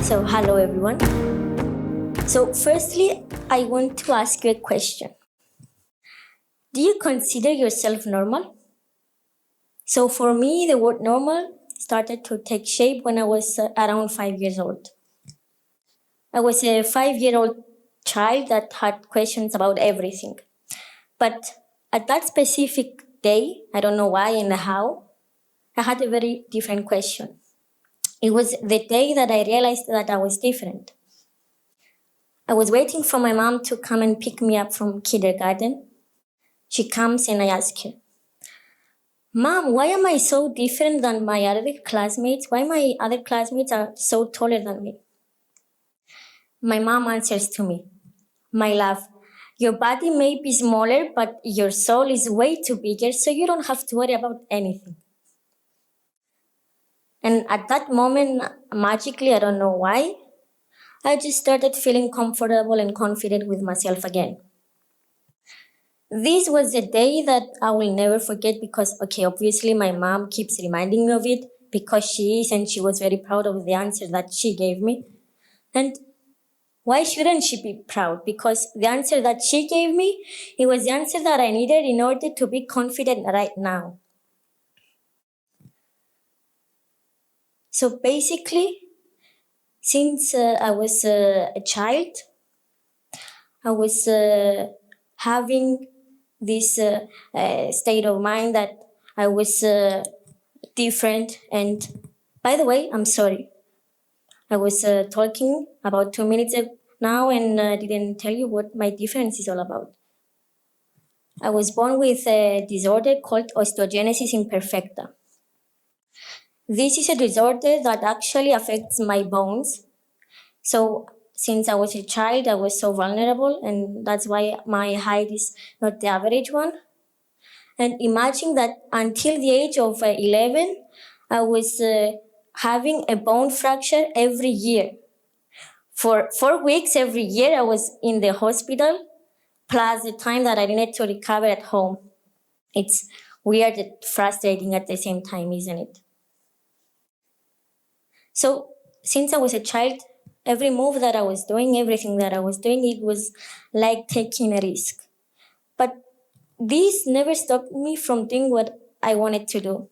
So, hello everyone. So, firstly, I want to ask you a question. Do you consider yourself normal? So, for me, the word normal started to take shape when I was around 5 years old. I was a 5-year-old child that had questions about everything. But at that specific day, I don't know why and how, I had a very different question. It was the day that I realized that I was different. I was waiting for my mom to come and pick me up from kindergarten. She comes and I ask her, Mom, why am I so different than my other classmates? Why my other classmates are so taller than me? My mom answers to me, My love, your body may be smaller, but your soul is way too bigger, so you don't have to worry about anything. And at that moment, magically, I don't know why, I just started feeling comfortable and confident with myself again. This was a day that I will never forget because, obviously my mom keeps reminding me of it because she is and she was very proud of the answer that she gave me. And why shouldn't she be proud? Because the answer that she gave me, it was the answer that I needed in order to be confident right now. So basically, since I was a child, I was having this state of mind that I was different. And by the way, I'm sorry. I was talking about 2 minutes now and didn't tell you what my difference is all about. I was born with a disorder called osteogenesis imperfecta. This is a disorder that actually affects my bones. So since I was a child, I was so vulnerable, and that's why my height is not the average one. And imagine that until the age of 11, I was having a bone fracture every year. For 4 weeks every year, I was in the hospital, plus the time that I needed to recover at home. It's weird and frustrating at the same time, isn't it? So since I was a child, every move that I was doing, everything that I was doing, it was like taking a risk. But this never stopped me from doing what I wanted to do.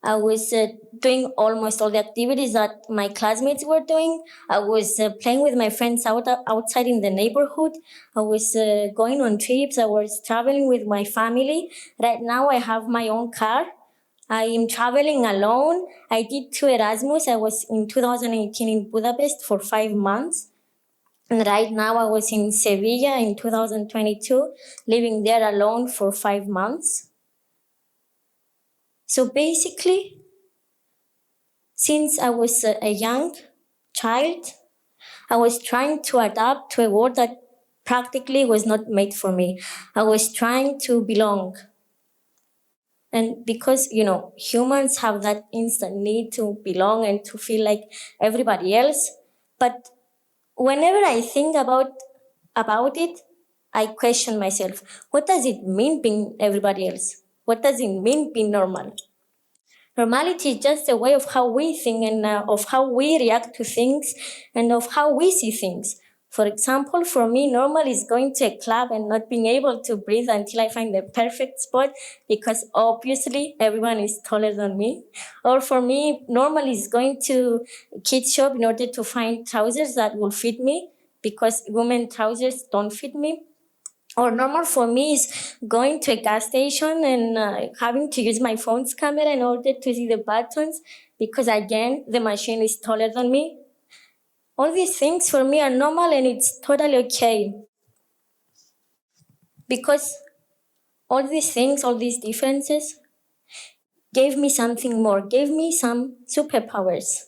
I was doing almost all the activities that my classmates were doing. I was playing with my friends outside in the neighborhood. I was going on trips. I was traveling with my family. Right now, I have my own car. I am traveling alone. I did 2 Erasmus. I was in 2018 in Budapest for 5 months. And right now, I was in Sevilla in 2022, living there alone for 5 months. So basically, since I was a young child, I was trying to adapt to a world that practically was not made for me. I was trying to belong. And because, humans have that instant need to belong and to feel like everybody else. But whenever I think about it, I question myself. What does it mean being everybody else? What does it mean being normal? Normality is just a way of how we think and of how we react to things and of how we see things. For example, for me, normal is going to a club and not being able to breathe until I find the perfect spot because obviously everyone is taller than me. Or for me, normal is going to a kids shop in order to find trousers that will fit me because women trousers don't fit me. Or normal for me is going to a gas station and having to use my phone's camera in order to see the buttons because again, the machine is taller than me. All these things for me are normal and it's totally okay. Because all these things, all these differences gave me something more, gave me some superpowers.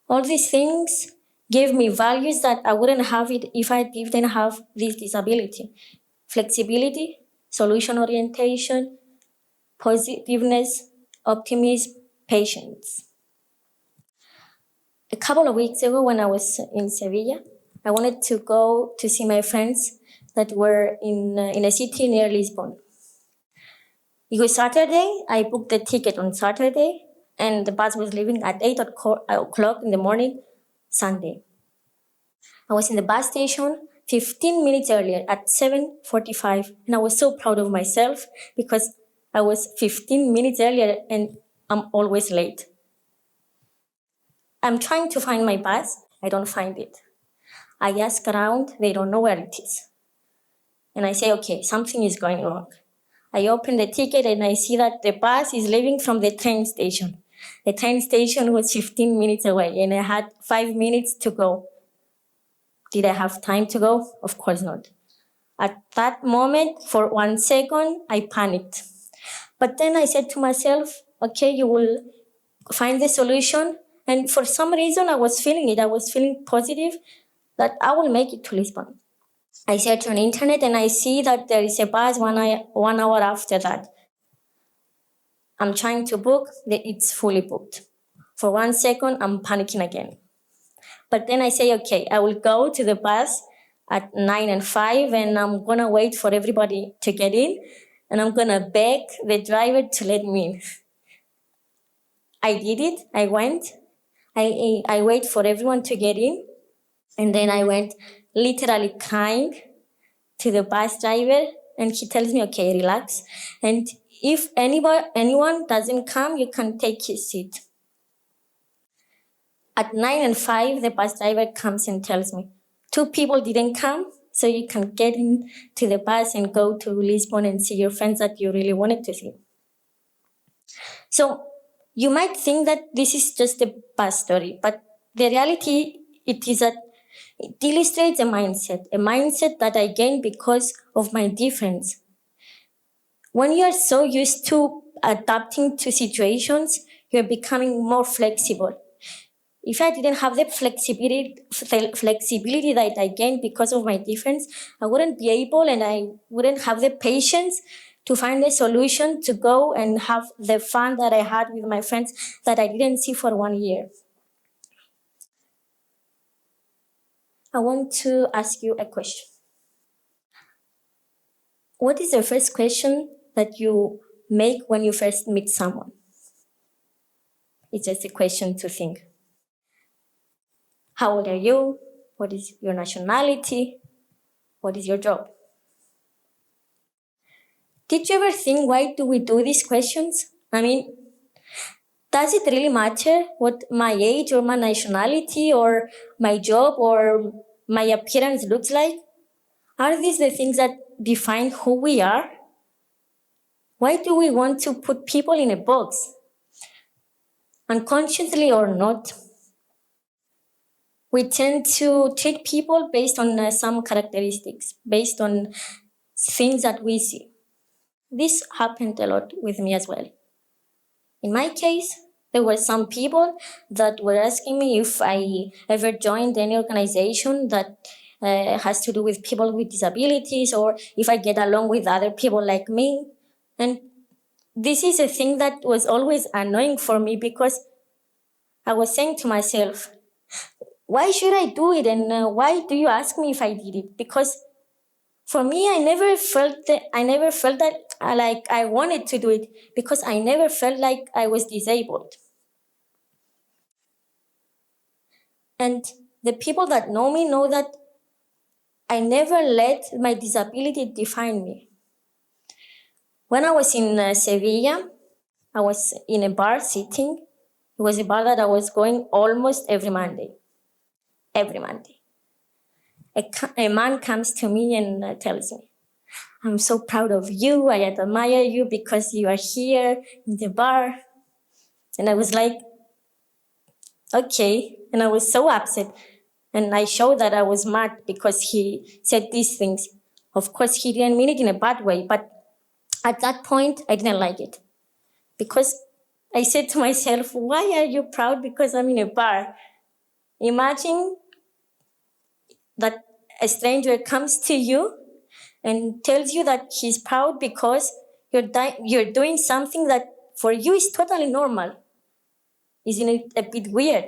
All these things gave me values that I wouldn't have it if I didn't have this disability. Flexibility, solution orientation, positiveness, optimism, patience. A couple of weeks ago when I was in Sevilla, I wanted to go to see my friends that were in a city near Lisbon. It was Saturday. I booked the ticket on Saturday and the bus was leaving at 8 o'clock in the morning. Sunday. I was in the bus station 15 minutes earlier at 7:45, and I was so proud of myself because I was 15 minutes earlier and I'm always late. I'm trying to find my bus. I don't find it. I ask around, they don't know where it is. And I say, okay, something is going wrong. I open the ticket and I see that the bus is leaving from the train station. The train station was 15 minutes away and I had 5 minutes to go. Did I have time to go? Of course not. At that moment, for 1 second, I panicked. But then I said to myself, okay, you will find the solution. And for some reason, I was feeling it. I was feeling positive that I will make it to Lisbon. I search on internet and I see that there is a bus 1 hour after that. I'm trying to book, it's fully booked. For 1 second, I'm panicking again. But then I say, okay, I will go to the bus at 9 and 5 and I'm gonna wait for everybody to get in and I'm gonna beg the driver to let me in. I did it, I went, I wait for everyone to get in and then I went literally crying to the bus driver and he tells me, okay, relax. And if anyone doesn't come, you can take his seat. At 9 and 5, the bus driver comes and tells me, 2 people didn't come, so you can get into the bus and go to Lisbon and see your friends that you really wanted to see. So you might think that this is just a bus story, but the reality it is that it illustrates a mindset that I gained because of my difference. When you are so used to adapting to situations, you're becoming more flexible. If I didn't have the flexibility that I gained because of my difference, I wouldn't be able and I wouldn't have the patience to find a solution to go and have the fun that I had with my friends that I didn't see for 1 year. I want to ask you a question. What is the first question that you make when you first meet someone? It's just a question to think. How old are you? What is your nationality? What is your job? Did you ever think, why do we do these questions? I mean, does it really matter what my age or my nationality or my job or my appearance looks like? Are these the things that define who we are? Why do we want to put people in a box? Unconsciously or not, we tend to treat people based on some characteristics, based on things that we see. This happened a lot with me as well. In my case, there were some people that were asking me if I ever joined any organization that has to do with people with disabilities or if I get along with other people like me. And this is a thing that was always annoying for me because I was saying to myself, why should I do it? And why do you ask me if I did it? Because for me, I never felt that like I wanted to do it because I never felt like I was disabled. And the people that know me know that I never let my disability define me. When I was in Sevilla, I was in a bar sitting. It was a bar that I was going almost every Monday. Every Monday. A man comes to me and tells me, I'm so proud of you. I admire you because you are here in the bar. And I was like, okay. And I was so upset. And I showed that I was mad because he said these things. Of course, he didn't mean it in a bad way, but at that point, I didn't like it. Because I said to myself, why are you proud because I'm in a bar? Imagine that a stranger comes to you and tells you that he's proud because you're doing something that for you is totally normal. Isn't it a bit weird?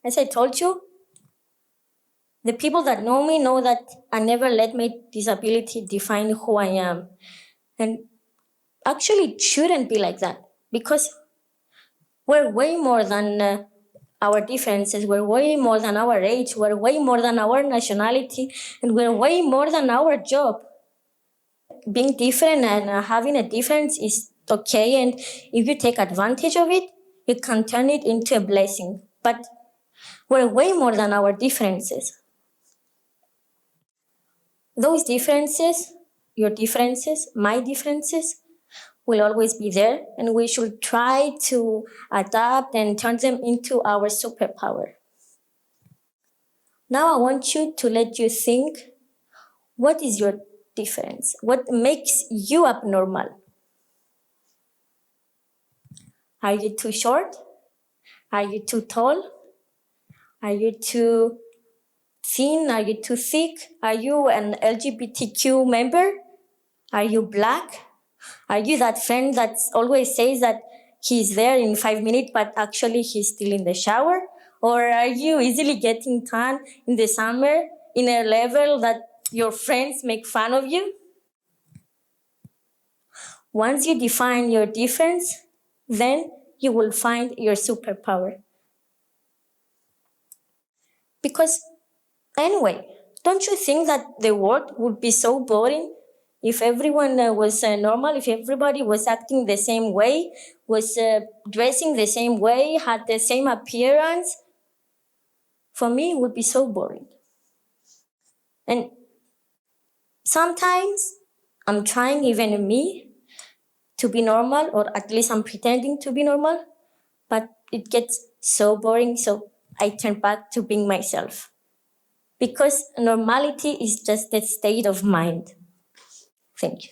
As I told you, the people that know me know that I never let my disability define who I am. And actually, it shouldn't be like that because we're way more than our differences were way more than our age, were way more than our nationality, and were way more than our job. Being different and having a difference is okay, and if you take advantage of it, you can turn it into a blessing. But we're way more than our differences. Those differences, your differences, my differences, will always be there, and we should try to adapt and turn them into our superpower. Now I want you to let you think, what is your difference? What makes you abnormal? Are you too short? Are you too tall? Are you too thin? Are you too thick? Are you an LGBTQ member? Are you black? Are you that friend that always says that he's there in 5 minutes, but actually he's still in the shower? Or are you easily getting tan in the summer in a level that your friends make fun of you? Once you define your difference, then you will find your superpower. Because anyway, don't you think that the world would be so boring if everyone was normal, if everybody was acting the same way, was dressing the same way, had the same appearance? For me, it would be so boring. And sometimes I'm trying, even me, to be normal, or at least I'm pretending to be normal, but it gets so boring, so I turn back to being myself. Because normality is just a state of mind. Thank you.